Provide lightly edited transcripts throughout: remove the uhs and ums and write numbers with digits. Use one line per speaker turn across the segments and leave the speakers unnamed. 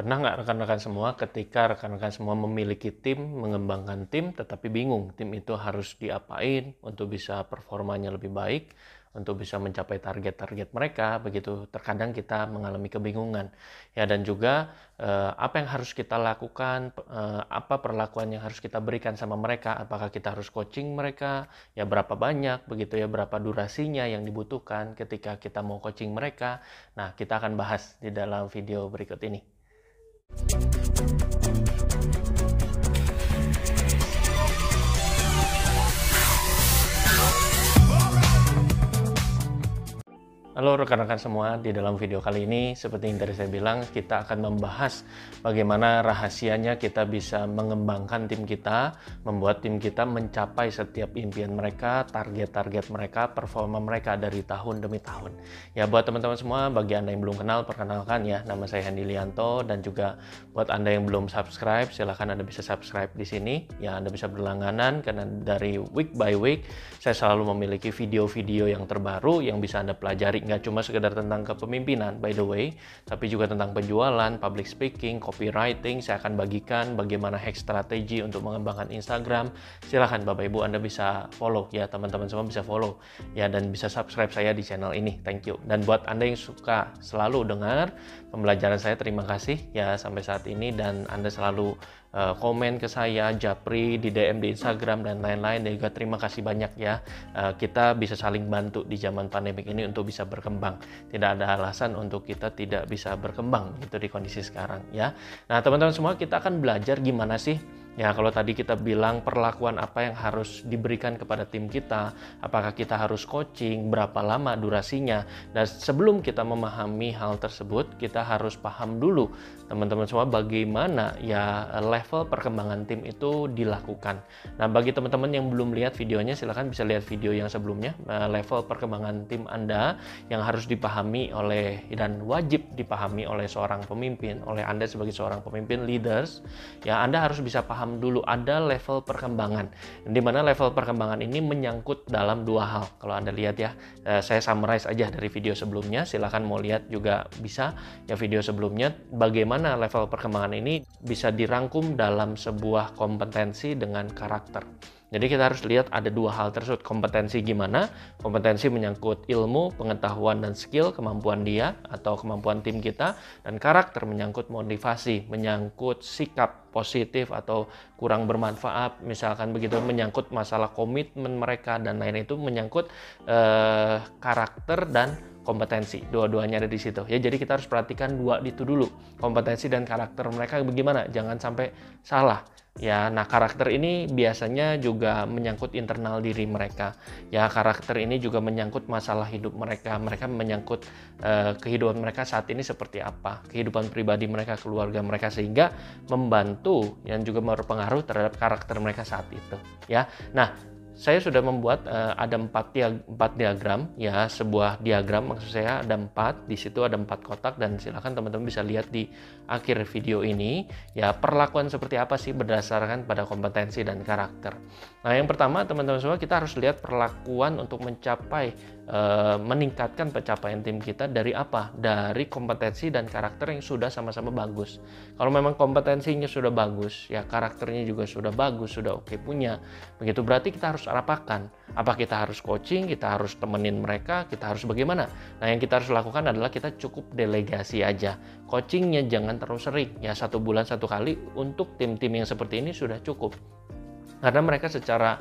Pernah nggak rekan-rekan semua ketika rekan-rekan semua memiliki tim, mengembangkan tim, tetapi bingung tim itu harus diapain untuk bisa performanya lebih baik, untuk bisa mencapai target-target mereka, begitu terkadang kita mengalami kebingungan. Ya, dan juga apa yang harus kita lakukan, apa perlakuan yang harus kita berikan sama mereka, apakah kita harus coaching mereka, ya berapa banyak, begitu ya, berapa durasinya yang dibutuhkan ketika kita mau coaching mereka. Nah, kita akan bahas di dalam video berikut ini. Halo rekan-rekan semua, di dalam video kali ini seperti yang tadi saya bilang, kita akan membahas bagaimana rahasianya kita bisa mengembangkan tim kita, membuat tim kita mencapai setiap impian mereka, target-target mereka, performa mereka dari tahun demi tahun. Ya, buat teman-teman semua, bagi Anda yang belum kenal, perkenalkan ya, nama saya Hendy Lianto, dan juga buat Anda yang belum subscribe, silahkan Anda bisa subscribe di sini. Ya, Anda bisa berlangganan karena dari week by week saya selalu memiliki video-video yang terbaru yang bisa Anda pelajari. Nggak cuma sekedar tentang kepemimpinan, by the way, tapi juga tentang penjualan, public speaking, copywriting. Saya akan bagikan bagaimana hack strategi untuk mengembangkan Instagram. Silahkan Bapak Ibu Anda bisa follow ya, teman-teman semua bisa follow ya, dan bisa subscribe saya di channel ini. Thank you. Dan buat Anda yang suka selalu dengar pembelajaran saya, terima kasih ya sampai saat ini, dan Anda selalu komen ke saya, japri di DM di Instagram dan lain-lain. Dan juga terima kasih banyak ya, kita bisa saling bantu di zaman pandemik ini untuk bisa berkembang. Tidak ada alasan untuk kita tidak bisa berkembang gitu di kondisi sekarang ya. Nah teman-teman semua, kita akan belajar gimana sih ya, kalau tadi kita bilang perlakuan apa yang harus diberikan kepada tim kita, apakah kita harus coaching, berapa lama durasinya. Dan sebelum kita memahami hal tersebut, kita harus paham dulu teman-teman semua bagaimana ya level perkembangan tim itu dilakukan. Nah, bagi teman-teman yang belum lihat videonya, silahkan bisa lihat video yang sebelumnya, level perkembangan tim Anda yang harus dipahami oleh dan wajib dipahami oleh seorang pemimpin, oleh Anda sebagai seorang pemimpin, leaders. Ya, Anda harus bisa paham dulu ada level perkembangan, di mana level perkembangan ini menyangkut dalam dua hal. Kalau Anda lihat ya, saya summarize aja dari video sebelumnya, silahkan mau lihat juga bisa ya video sebelumnya, bagaimana level perkembangan ini bisa dirangkum dalam sebuah kompetensi dengan karakter. Jadi kita harus lihat ada dua hal tersebut. Kompetensi gimana? Kompetensi menyangkut ilmu, pengetahuan, dan skill, kemampuan dia atau kemampuan tim kita. Dan karakter menyangkut motivasi, menyangkut sikap positif atau kurang bermanfaat, misalkan begitu, menyangkut masalah komitmen mereka dan lain, itu menyangkut karakter dan kompetensi. Dua-duanya ada di situ ya. Jadi kita harus perhatikan dua itu dulu, kompetensi dan karakter mereka bagaimana, jangan sampai salah ya. Nah, karakter ini biasanya juga menyangkut internal diri mereka ya. Karakter ini juga menyangkut masalah hidup mereka menyangkut kehidupan mereka saat ini seperti apa, kehidupan pribadi mereka, keluarga mereka, sehingga membantu dan juga berpengaruh terhadap karakter mereka saat itu ya. Nah, saya sudah membuat ada 4 diagram ya, sebuah diagram maksud saya ada 4, di situ ada 4 kotak, dan silakan teman-teman bisa lihat di akhir video ini ya, perlakuan seperti apa sih berdasarkan pada kompetensi dan karakter. Nah, yang pertama teman-teman semua, kita harus lihat perlakuan untuk mencapai meningkatkan pencapaian tim kita dari apa? Dari kompetensi dan karakter yang sudah sama-sama bagus. Kalau memang kompetensinya sudah bagus ya, karakternya juga sudah bagus, sudah oke punya, begitu berarti kita harus apakan? Apa kita harus coaching, kita harus temenin mereka, kita harus bagaimana? Nah, yang kita harus lakukan adalah kita cukup delegasi aja. Coachingnya jangan terlalu sering ya, 1 bulan 1 kali untuk tim-tim yang seperti ini sudah cukup. Karena mereka secara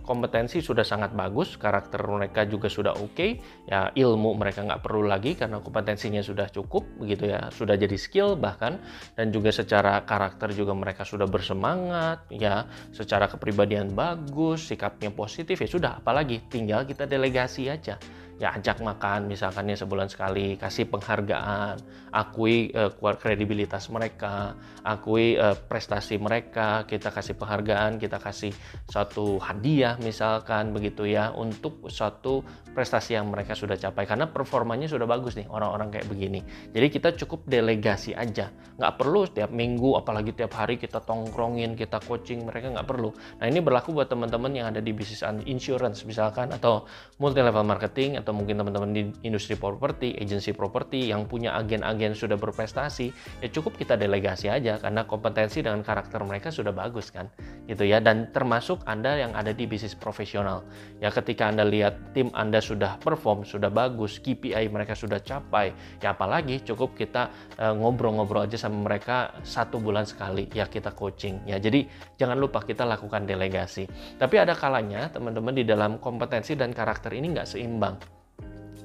kompetensi sudah sangat bagus, karakter mereka juga sudah oke, ya ilmu mereka nggak perlu lagi karena kompetensinya sudah cukup begitu ya, sudah jadi skill bahkan, dan juga secara karakter juga mereka sudah bersemangat ya, secara kepribadian bagus, sikapnya positif, ya sudah, apalagi tinggal kita delegasi aja. Ya, ajak makan misalkan ya sebulan sekali, kasih penghargaan, akui kredibilitas mereka, akui prestasi mereka, kita kasih penghargaan, kita kasih suatu hadiah misalkan begitu ya, untuk suatu prestasi yang mereka sudah capai karena performanya sudah bagus nih orang-orang kayak begini. Jadi kita cukup delegasi aja, nggak perlu setiap minggu apalagi tiap hari kita tongkrongin, kita coaching mereka, nggak perlu. Nah, ini berlaku buat teman-teman yang ada di bisnis insurance misalkan, atau multi level marketing, atau mungkin teman-teman di industri properti, agensi properti yang punya agen-agen sudah berprestasi, ya cukup kita delegasi aja karena kompetensi dengan karakter mereka sudah bagus kan, gitu ya. Dan termasuk Anda yang ada di bisnis profesional, ya ketika Anda lihat tim Anda sudah perform, sudah bagus, KPI mereka sudah capai, ya apalagi cukup kita ngobrol-ngobrol aja sama mereka 1 bulan sekali, ya kita coaching, ya. Jadi jangan lupa kita lakukan delegasi. Tapi ada kalanya teman-teman di dalam kompetensi dan karakter ini nggak seimbang.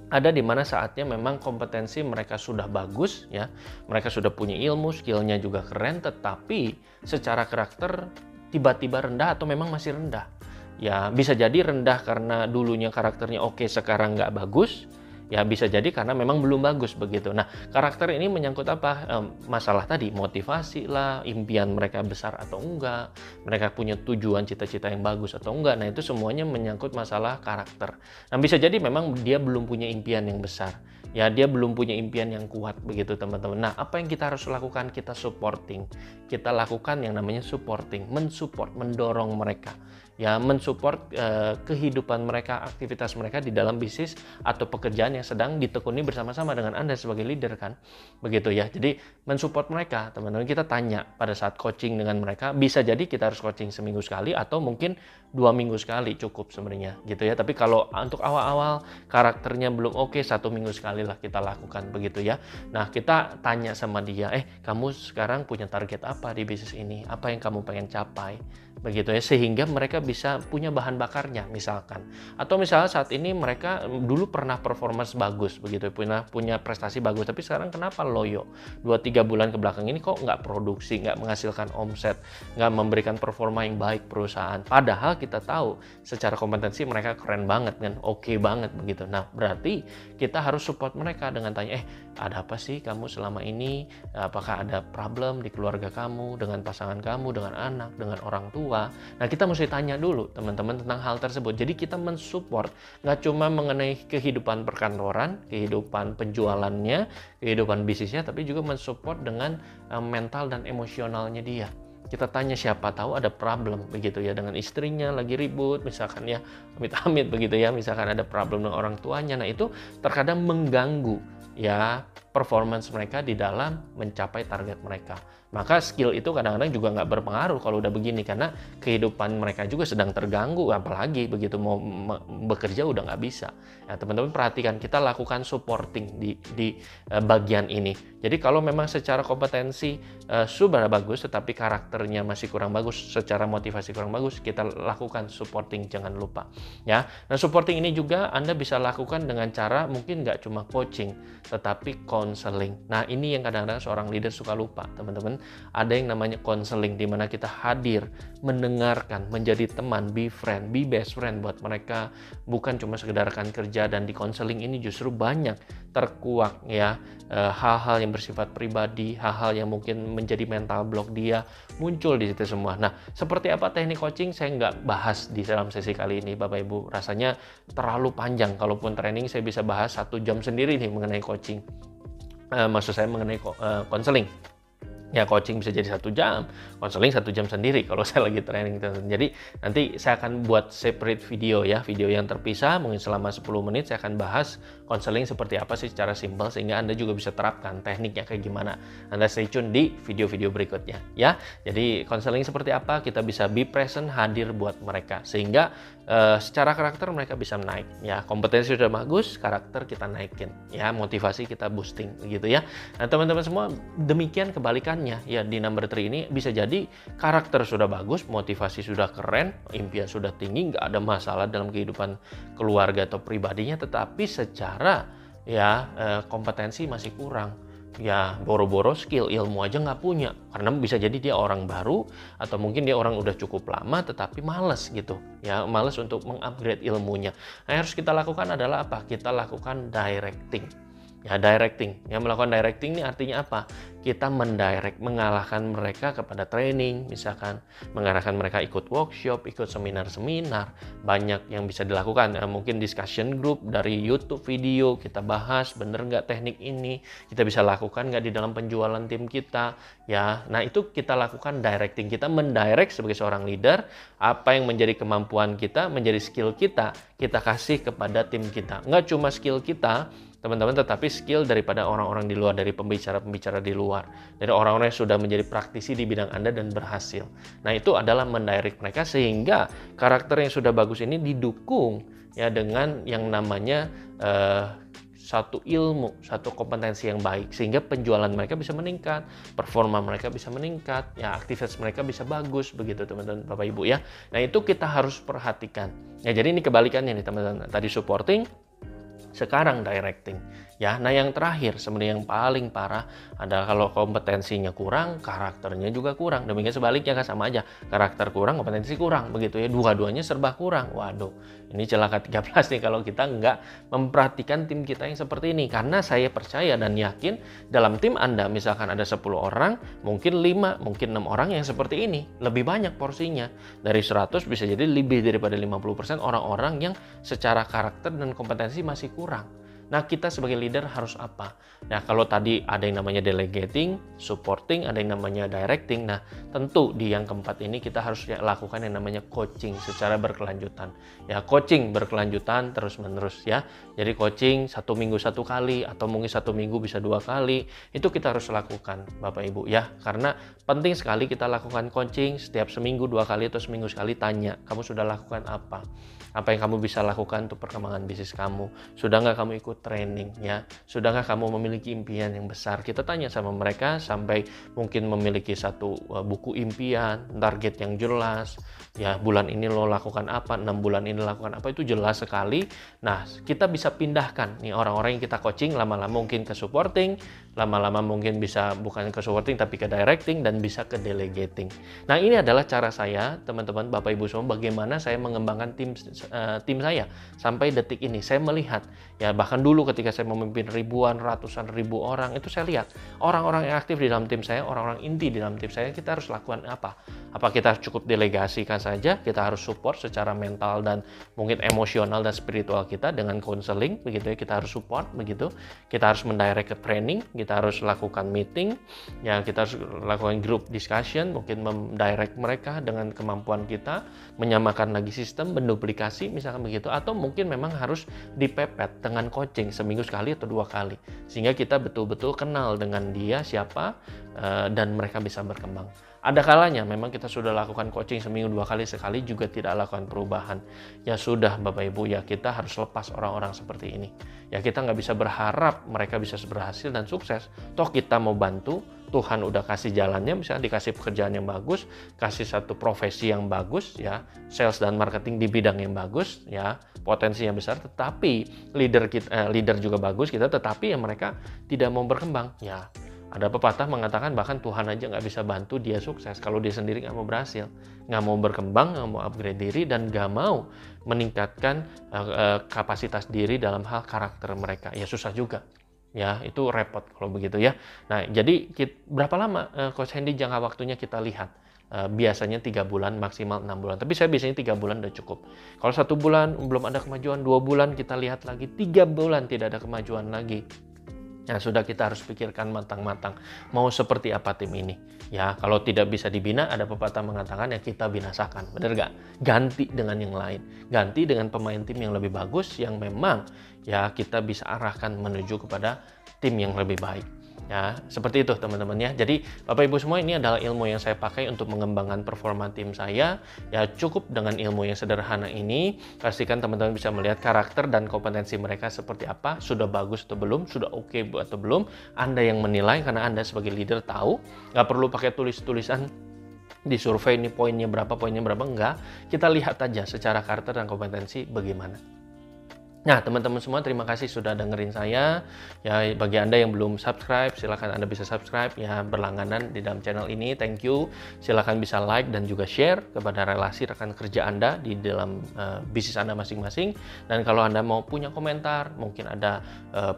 Ada di mana saatnya memang kompetensi mereka sudah bagus, ya, mereka sudah punya ilmu, skillnya juga keren, tetapi secara karakter tiba-tiba rendah atau memang masih rendah. Ya bisa jadi rendah karena dulunya karakternya oke, sekarang nggak bagus. Ya bisa jadi karena memang belum bagus begitu. Nah, karakter ini menyangkut apa? Masalah tadi, motivasi lah, impian mereka besar atau enggak, mereka punya tujuan cita-cita yang bagus atau enggak. Nah, itu semuanya menyangkut masalah karakter. Nah, bisa jadi memang dia belum punya impian yang besar. Ya, dia belum punya impian yang kuat begitu, teman-teman. Nah, apa yang kita harus lakukan? Kita supporting. Kita lakukan yang namanya supporting, mensupport, mendorong mereka. Ya, mensupport kehidupan mereka, aktivitas mereka di dalam bisnis atau pekerjaan yang sedang ditekuni bersama-sama dengan Anda sebagai leader kan. Begitu ya. Jadi mensupport mereka, teman-teman. Kita tanya pada saat coaching dengan mereka, bisa jadi kita harus coaching seminggu sekali atau mungkin 2 minggu sekali cukup sebenarnya gitu ya. Tapi kalau untuk awal-awal karakternya belum oke, 1 minggu sekali lah kita lakukan begitu ya. Nah, kita tanya sama dia, kamu sekarang punya target apa di bisnis ini? Apa yang kamu pengen capai? Begitu ya, sehingga mereka bisa punya bahan bakarnya misalkan. Atau misalnya saat ini mereka dulu pernah performance bagus begitu, punya prestasi bagus, tapi sekarang kenapa loyo? 2-3 bulan ke belakang ini kok nggak produksi, nggak menghasilkan omset, nggak memberikan performa yang baik perusahaan. Padahal kita tahu secara kompetensi mereka keren banget kan, oke banget begitu. Nah, berarti kita harus support mereka dengan tanya, ada apa sih kamu selama ini? Apakah ada problem di keluarga kamu, dengan pasangan kamu, dengan anak, dengan orang tua? Nah, kita mesti tanya dulu teman-teman tentang hal tersebut. Jadi kita mensupport, nggak cuma mengenai kehidupan perkantoran, kehidupan penjualannya, kehidupan bisnisnya, tapi juga mensupport dengan mental dan emosionalnya dia. Kita tanya, siapa tahu ada problem begitu ya dengan istrinya lagi ribut misalkan ya, amit-amit begitu ya, misalkan ada problem dengan orang tuanya. Nah, itu terkadang mengganggu ya performance mereka di dalam mencapai target mereka. Maka skill itu kadang-kadang juga nggak berpengaruh kalau udah begini, karena kehidupan mereka juga sedang terganggu, apalagi begitu mau bekerja udah nggak bisa. Ya, teman-teman perhatikan, kita lakukan supporting di bagian ini. Jadi kalau memang secara kompetensi sudah bagus tetapi karakternya masih kurang bagus, secara motivasi kurang bagus, kita lakukan supporting, jangan lupa ya. Nah, supporting ini juga Anda bisa lakukan dengan cara mungkin nggak cuma coaching tetapi counseling. Nah, ini yang kadang-kadang seorang leader suka lupa, teman-teman. Ada yang namanya counseling, di mana kita hadir, mendengarkan, menjadi teman, be friend, be best friend buat mereka, bukan cuma sekedar rekan kerja. Dan di counseling ini justru banyak terkuak ya hal-hal yang bersifat pribadi, hal-hal yang mungkin menjadi mental block dia muncul di situ semua. Nah, seperti apa teknik coaching saya nggak bahas di dalam sesi kali ini, Bapak Ibu. Rasanya terlalu panjang. Kalaupun training saya bisa bahas 1 jam sendiri nih mengenai coaching. Maksud saya mengenai counseling. Ya, coaching bisa jadi 1 jam, konseling 1 jam sendiri kalau saya lagi training. Jadi nanti saya akan buat separate video ya, video yang terpisah, mungkin selama 10 menit saya akan bahas konseling seperti apa sih secara simpel, sehingga Anda juga bisa terapkan tekniknya kayak gimana. Anda stay tune di video-video berikutnya ya. Jadi konseling seperti apa, kita bisa be present, hadir buat mereka, sehingga secara karakter mereka bisa naik ya. Kompetensi sudah bagus, karakter kita naikin ya, motivasi kita boosting gitu ya. Nah, teman-teman semua, demikian kebalikannya ya. Di number 3 ini bisa jadi karakter sudah bagus, motivasi sudah keren, impian sudah tinggi, nggak ada masalah dalam kehidupan keluarga atau pribadinya, tetapi secara ya kompetensi masih kurang. Ya, boro-boro skill, ilmu aja nggak punya, karena bisa jadi dia orang baru atau mungkin dia orang udah cukup lama tetapi males gitu ya, males untuk mengupgrade ilmunya. Nah, yang harus kita lakukan adalah apa? Kita lakukan directing Ya, directing. Yang melakukan directing ini artinya apa? Kita mendirect, mengalahkan mereka kepada training, misalkan mengarahkan mereka ikut workshop, ikut seminar-seminar, banyak yang bisa dilakukan. Mungkin discussion group dari YouTube video, kita bahas bener nggak teknik ini, kita bisa lakukan nggak di dalam penjualan tim kita, ya. Nah, itu kita lakukan directing, kita mendirect sebagai seorang leader, apa yang menjadi kemampuan kita, menjadi skill kita kasih kepada tim kita. Nggak cuma skill kita, teman-teman, tetapi skill daripada orang-orang di luar, dari pembicara-pembicara di luar, dari orang-orang yang sudah menjadi praktisi di bidang Anda dan berhasil. Nah, itu adalah mendirect mereka sehingga karakter yang sudah bagus ini didukung ya dengan yang namanya satu ilmu, satu kompetensi yang baik, sehingga penjualan mereka bisa meningkat, performa mereka bisa meningkat, ya aktivitas mereka bisa bagus, begitu teman-teman, Bapak Ibu ya. Nah, itu kita harus perhatikan. Ya, jadi ini kebalikannya nih teman-teman. Tadi supporting, sekarang directing. Ya, nah yang terakhir sebenarnya yang paling parah adalah kalau kompetensinya kurang, karakternya juga kurang. Demikian sebaliknya kan sama aja. Karakter kurang, kompetensi kurang, begitu ya. Dua-duanya serba kurang. Waduh, ini celaka 13 nih kalau kita nggak memperhatikan tim kita yang seperti ini. Karena saya percaya dan yakin dalam tim Anda misalkan ada 10 orang, mungkin 5, mungkin 6 orang yang seperti ini. Lebih banyak porsinya. Dari 100 bisa jadi lebih daripada 50% orang-orang yang secara karakter dan kompetensi masih kurang. Nah, kita sebagai leader harus apa? Nah, kalau tadi ada yang namanya delegating, supporting, ada yang namanya directing. Nah, tentu di yang keempat ini kita harus lakukan yang namanya coaching secara berkelanjutan. Ya, coaching berkelanjutan terus-menerus ya. Jadi coaching 1 minggu 1 kali atau mungkin 1 minggu bisa 2 kali. Itu kita harus lakukan, Bapak Ibu ya. Karena penting sekali kita lakukan coaching setiap seminggu 2 kali atau seminggu sekali, tanya, kamu sudah lakukan apa? Apa yang kamu bisa lakukan untuk perkembangan bisnis kamu? Sudah nggak kamu ikut training ya? Sudah nggak kamu memiliki impian yang besar? Kita tanya sama mereka sampai mungkin memiliki satu buku impian, target yang jelas. Ya, bulan ini lo lakukan apa? 6 bulan ini lakukan apa? Itu jelas sekali. Nah, kita bisa pindahkan nih orang-orang yang kita coaching lama-lama mungkin ke supporting, lama-lama mungkin bisa bukan ke supporting tapi ke directing dan bisa ke delegating. Nah, ini adalah cara saya, teman-teman, Bapak Ibu semua, bagaimana saya mengembangkan tim saya sampai detik ini. Saya melihat ya, bahkan dulu ketika saya memimpin ribuan, ratusan ribu orang, itu saya lihat orang-orang yang aktif di dalam tim saya, orang-orang inti di dalam tim saya, kita harus lakukan apa? Apa kita cukup delegasikan saja? Kita harus support secara mental dan mungkin emosional dan spiritual kita dengan counseling, begitu ya. Kita harus support, begitu. Kita harus mendirect ke training, kita harus lakukan meeting, ya kita harus lakukan group discussion, mungkin mendirect mereka dengan kemampuan kita, menyamakan lagi sistem, menduplikasi misalkan begitu, atau mungkin memang harus dipepet dengan coaching seminggu sekali atau 2 kali, sehingga kita betul-betul kenal dengan dia siapa dan mereka bisa berkembang. Ada kalanya memang kita sudah lakukan coaching seminggu 2 kali, sekali juga tidak lakukan perubahan. Ya sudah Bapak Ibu ya, kita harus lepas orang-orang seperti ini. Ya kita nggak bisa berharap mereka bisa berhasil dan sukses. Toh kita mau bantu, Tuhan udah kasih jalannya, misalnya dikasih pekerjaan yang bagus, kasih satu profesi yang bagus ya, sales dan marketing di bidang yang bagus ya, potensi yang besar, tetapi leader juga bagus kita, tetapi ya mereka tidak mau berkembang ya. Ada pepatah mengatakan bahkan Tuhan aja nggak bisa bantu dia sukses kalau dia sendiri nggak mau berhasil, nggak mau berkembang, nggak mau upgrade diri, dan nggak mau meningkatkan kapasitas diri dalam hal karakter mereka. Ya susah juga. Ya itu repot kalau begitu ya. Nah jadi berapa lama Coach Hendy jangka waktunya kita lihat? Biasanya 3 bulan, maksimal 6 bulan. Tapi saya biasanya 3 bulan udah cukup. Kalau 1 bulan belum ada kemajuan, 2 bulan kita lihat lagi, 3 bulan tidak ada kemajuan lagi. Nah, sudah kita harus pikirkan matang-matang mau seperti apa tim ini. Ya, kalau tidak bisa dibina, ada pepatah mengatakan ya kita binasakan. Benar nggak? Ganti dengan yang lain. Ganti dengan pemain tim yang lebih bagus yang memang ya kita bisa arahkan menuju kepada tim yang lebih baik. Ya, seperti itu teman-teman ya. Jadi Bapak Ibu semua, ini adalah ilmu yang saya pakai untuk mengembangkan performa tim saya. Ya cukup dengan ilmu yang sederhana ini, pastikan teman-teman bisa melihat karakter dan kompetensi mereka seperti apa, sudah bagus atau belum, sudah oke atau belum. Anda yang menilai karena Anda sebagai leader tahu, nggak perlu pakai tulis-tulisan di survei ini poinnya berapa, enggak. Kita lihat aja secara karakter dan kompetensi bagaimana. Nah, teman-teman semua terima kasih sudah dengerin saya. Ya, bagi Anda yang belum subscribe, silakan Anda bisa subscribe ya berlangganan di dalam channel ini. Thank you. Silakan bisa like dan juga share kepada relasi rekan kerja Anda di dalam bisnis Anda masing-masing. Dan kalau Anda mau punya komentar, mungkin ada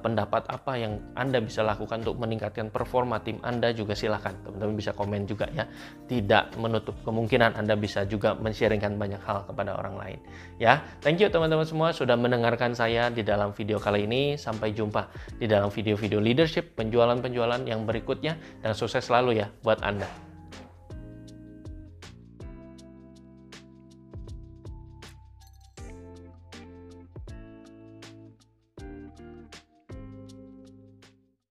pendapat apa yang Anda bisa lakukan untuk meningkatkan performa tim Anda juga silakan. Teman-teman bisa komen juga ya. Tidak menutup kemungkinan Anda bisa juga men-sharingkan banyak hal kepada orang lain. Ya, thank you teman-teman semua sudah mendengarkan saya di dalam video kali ini. Sampai jumpa di dalam video-video leadership, penjualan-penjualan yang berikutnya, dan sukses selalu ya buat Anda.